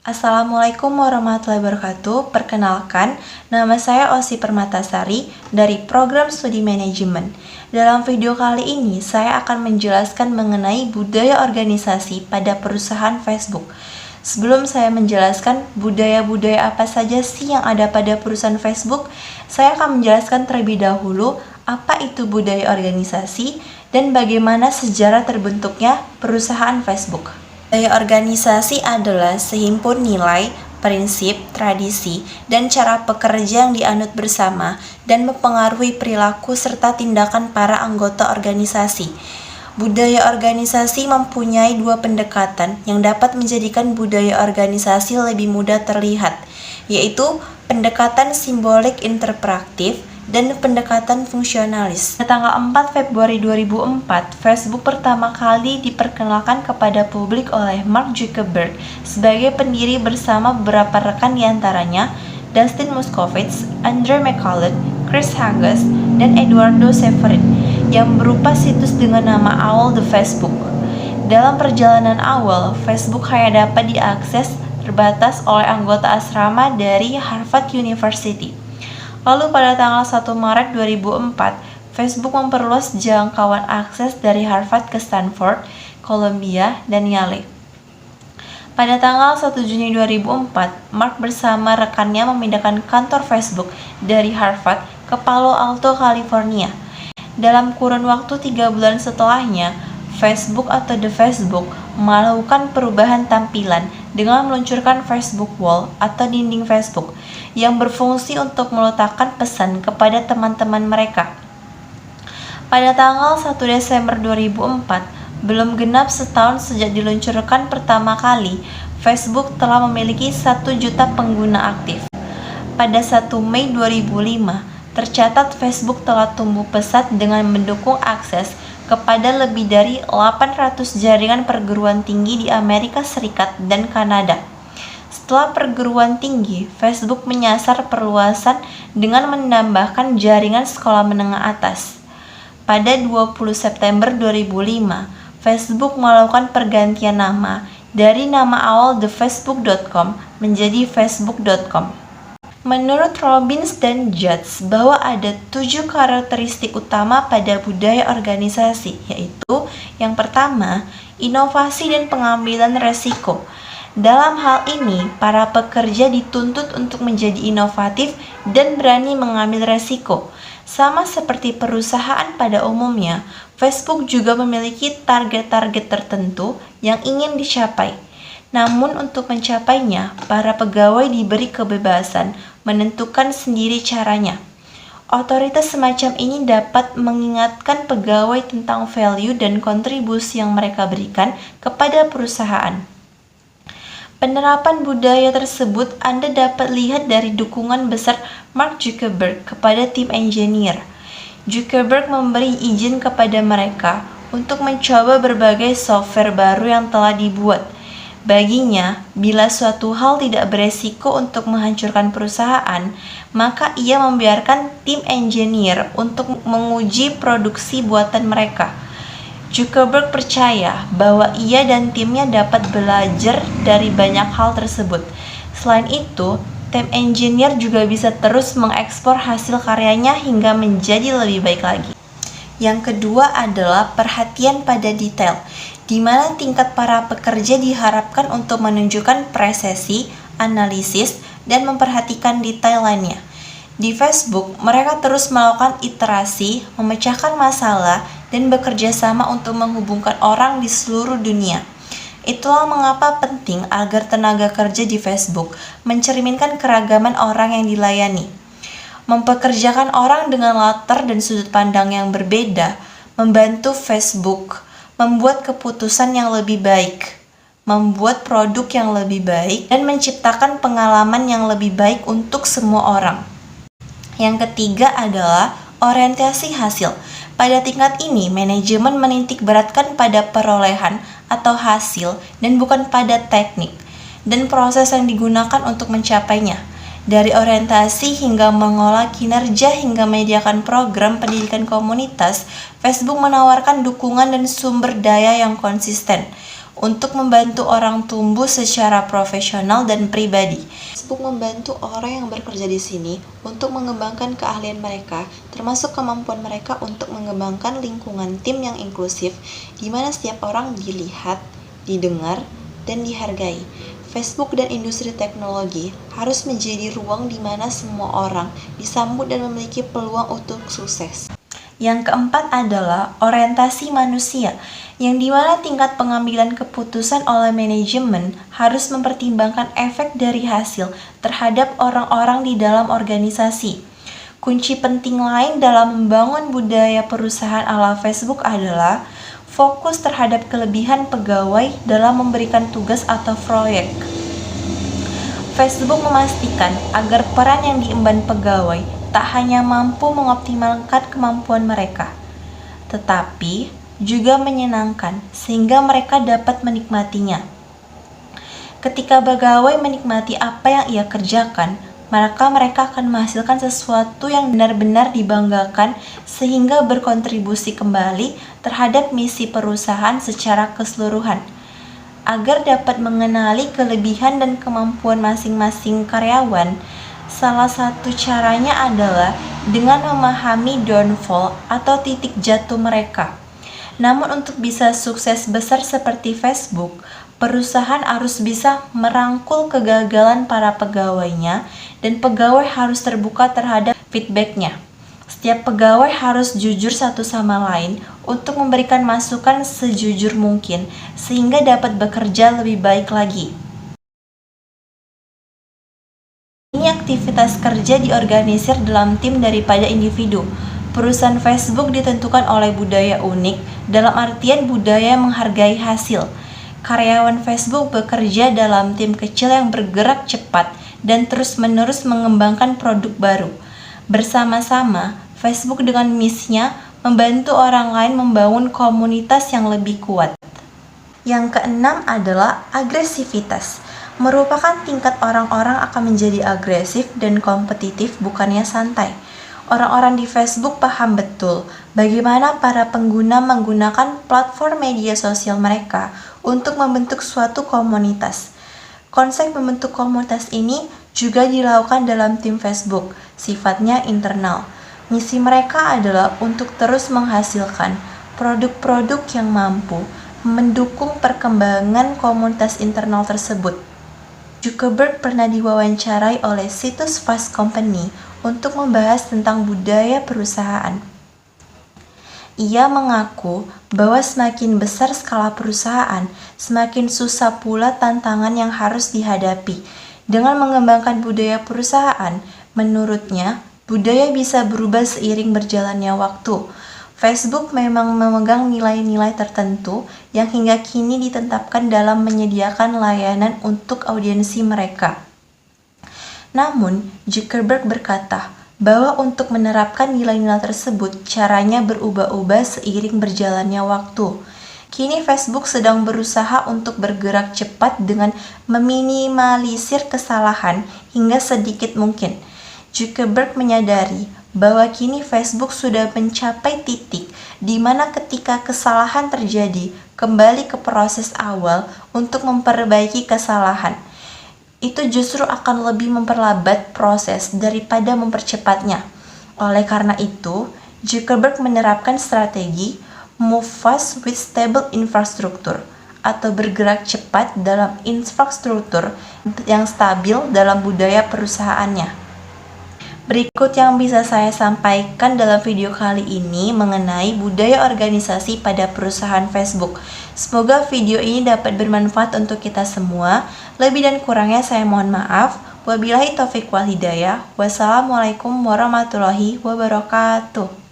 Assalamualaikum warahmatullahi wabarakatuh. Perkenalkan, nama saya Osi Permatasari dari Program Studi Manajemen. Dalam video kali ini, saya akan menjelaskan mengenai budaya organisasi pada perusahaan Facebook. Sebelum saya menjelaskan budaya-budaya apa saja sih yang ada pada perusahaan Facebook, saya akan menjelaskan terlebih dahulu apa itu budaya organisasi dan bagaimana sejarah terbentuknya perusahaan Facebook. Budaya organisasi adalah sehimpun nilai, prinsip, tradisi, dan cara bekerja yang dianut bersama dan mempengaruhi perilaku serta tindakan para anggota organisasi. Budaya organisasi mempunyai dua pendekatan yang dapat menjadikan budaya organisasi lebih mudah terlihat, yaitu pendekatan simbolik interaktif dan pendekatan fungsionalis. Pada tanggal 4 Februari 2004, Facebook pertama kali diperkenalkan kepada publik oleh Mark Zuckerberg sebagai pendiri bersama beberapa rekan diantaranya Dustin Moskovitz, Andrew McCullough, Chris Hughes, dan Eduardo Severin yang berupa situs dengan nama awal The Facebook. Dalam perjalanan awal, Facebook hanya dapat diakses terbatas oleh anggota asrama dari Harvard University. Lalu pada tanggal 1 Maret 2004, Facebook memperluas jangkauan akses dari Harvard ke Stanford, Columbia, dan Yale. Pada tanggal 1 Juni 2004, Mark bersama rekannya memindahkan kantor Facebook dari Harvard ke Palo Alto, California. Dalam kurun waktu 3 bulan setelahnya, Facebook atau The Facebook melakukan perubahan tampilan dengan meluncurkan Facebook Wall atau dinding Facebook yang berfungsi untuk meletakkan pesan kepada teman-teman mereka. Pada tanggal 1 Desember 2004, belum genap setahun sejak diluncurkan pertama kali, Facebook telah memiliki 1 juta pengguna aktif. Pada 1 Mei 2005, tercatat Facebook telah tumbuh pesat dengan mendukung akses kepada lebih dari 800 jaringan perguruan tinggi di Amerika Serikat dan Kanada. Setelah perguruan tinggi, Facebook menyasar perluasan dengan menambahkan jaringan sekolah menengah atas. Pada 20 September 2005, Facebook melakukan pergantian nama dari nama awal thefacebook.com menjadi facebook.com. Menurut Robbins dan Judge bahwa ada 7 karakteristik utama pada budaya organisasi, yaitu yang pertama, inovasi dan pengambilan resiko. Dalam hal ini, para pekerja dituntut untuk menjadi inovatif dan berani mengambil resiko. Sama seperti perusahaan pada umumnya, Facebook juga memiliki target-target tertentu yang ingin dicapai. Namun untuk mencapainya, para pegawai diberi kebebasan menentukan sendiri caranya. Otoritas semacam ini dapat mengingatkan pegawai tentang value dan kontribusi yang mereka berikan kepada perusahaan. Penerapan budaya tersebut Anda dapat lihat dari dukungan besar Mark Zuckerberg kepada tim engineer. Zuckerberg memberi izin kepada mereka untuk mencoba berbagai software baru yang telah dibuat. Baginya, bila suatu hal tidak beresiko untuk menghancurkan perusahaan, maka ia membiarkan tim engineer untuk menguji produksi buatan mereka. Zuckerberg percaya bahwa ia dan timnya dapat belajar dari banyak hal tersebut. Selain itu, tim engineer juga bisa terus mengekspor hasil karyanya hingga menjadi lebih baik lagi. Yang kedua adalah perhatian pada detail, di mana tingkat para pekerja diharapkan untuk menunjukkan presisi, analisis, dan memperhatikan detail lainnya. Di Facebook, mereka terus melakukan iterasi, memecahkan masalah, dan bekerja sama untuk menghubungkan orang di seluruh dunia. Itulah mengapa penting agar tenaga kerja di Facebook mencerminkan keragaman orang yang dilayani. Mempekerjakan orang dengan latar dan sudut pandang yang berbeda, membantu Facebook membuat keputusan yang lebih baik, membuat produk yang lebih baik, dan menciptakan pengalaman yang lebih baik untuk semua orang. Yang ketiga adalah orientasi hasil. Pada tingkat ini, manajemen menitik beratkan pada perolehan atau hasil dan bukan pada teknik dan proses yang digunakan untuk mencapainya. Dari orientasi hingga mengolah kinerja hingga menyediakan program pendidikan komunitas, Facebook menawarkan dukungan dan sumber daya yang konsisten untuk membantu orang tumbuh secara profesional dan pribadi. Facebook membantu orang yang bekerja di sini untuk mengembangkan keahlian mereka, termasuk kemampuan mereka untuk mengembangkan lingkungan tim yang inklusif, di mana setiap orang dilihat, didengar, dan dihargai. Facebook dan industri teknologi harus menjadi ruang di mana semua orang disambut dan memiliki peluang untuk sukses. Yang keempat adalah orientasi manusia, yang dimana tingkat pengambilan keputusan oleh manajemen harus mempertimbangkan efek dari hasil terhadap orang-orang di dalam organisasi. Kunci penting lain dalam membangun budaya perusahaan ala Facebook adalah fokus terhadap kelebihan pegawai dalam memberikan tugas atau proyek. Facebook memastikan agar peran yang diemban pegawai tak hanya mampu mengoptimalkan kemampuan mereka, tetapi juga menyenangkan sehingga mereka dapat menikmatinya. Ketika pegawai menikmati apa yang ia kerjakan, maka mereka akan menghasilkan sesuatu yang benar-benar dibanggakan sehingga berkontribusi kembali terhadap misi perusahaan secara keseluruhan. Agar dapat mengenali kelebihan dan kemampuan masing-masing karyawan, salah satu caranya adalah dengan memahami downfall atau titik jatuh mereka. Namun untuk bisa sukses besar seperti Facebook, perusahaan harus bisa merangkul kegagalan para pegawainya dan pegawai harus terbuka terhadap feedbacknya. Setiap pegawai harus jujur satu sama lain untuk memberikan masukan sejujur mungkin sehingga dapat bekerja lebih baik lagi. Ini aktivitas kerja diorganisir dalam tim daripada individu. Perusahaan Facebook ditentukan oleh budaya unik, dalam artian budaya menghargai hasil. Karyawan Facebook bekerja dalam tim kecil yang bergerak cepat dan terus-menerus mengembangkan produk baru. Bersama-sama, Facebook dengan misinya membantu orang lain membangun komunitas yang lebih kuat. Yang keenam adalah agresivitas. Merupakan tingkat orang-orang akan menjadi agresif dan kompetitif, bukannya santai. Orang-orang di Facebook paham betul bagaimana para pengguna menggunakan platform media sosial mereka untuk membentuk suatu komunitas. Konsep membentuk komunitas ini juga dilakukan dalam tim Facebook, sifatnya internal. Misi mereka adalah untuk terus menghasilkan produk-produk yang mampu mendukung perkembangan komunitas internal tersebut. Zuckerberg pernah diwawancarai oleh situs Fast Company untuk membahas tentang budaya perusahaan. Ia mengaku bahwa semakin besar skala perusahaan, semakin susah pula tantangan yang harus dihadapi. Dengan mengembangkan budaya perusahaan, menurutnya, budaya bisa berubah seiring berjalannya waktu. Facebook memang memegang nilai-nilai tertentu yang hingga kini ditetapkan dalam menyediakan layanan untuk audiensi mereka. Namun, Zuckerberg berkata bahwa untuk menerapkan nilai-nilai tersebut caranya berubah-ubah seiring berjalannya waktu. Kini Facebook sedang berusaha untuk bergerak cepat dengan meminimalisir kesalahan hingga sedikit mungkin. Zuckerberg menyadari bahwa kini Facebook sudah mencapai titik di mana ketika kesalahan terjadi, kembali ke proses awal untuk memperbaiki kesalahan. Itu justru akan lebih memperlambat proses daripada mempercepatnya. Oleh karena itu, Zuckerberg menerapkan strategi move fast with stable infrastructure atau bergerak cepat dalam infrastruktur yang stabil dalam budaya perusahaannya. Berikut yang bisa saya sampaikan dalam video kali ini mengenai budaya organisasi pada perusahaan Facebook. Semoga video ini dapat bermanfaat untuk kita semua. Lebih dan kurangnya saya mohon maaf. Wabillahi taufiq wal hidayah. Wassalamualaikum warahmatullahi wabarakatuh.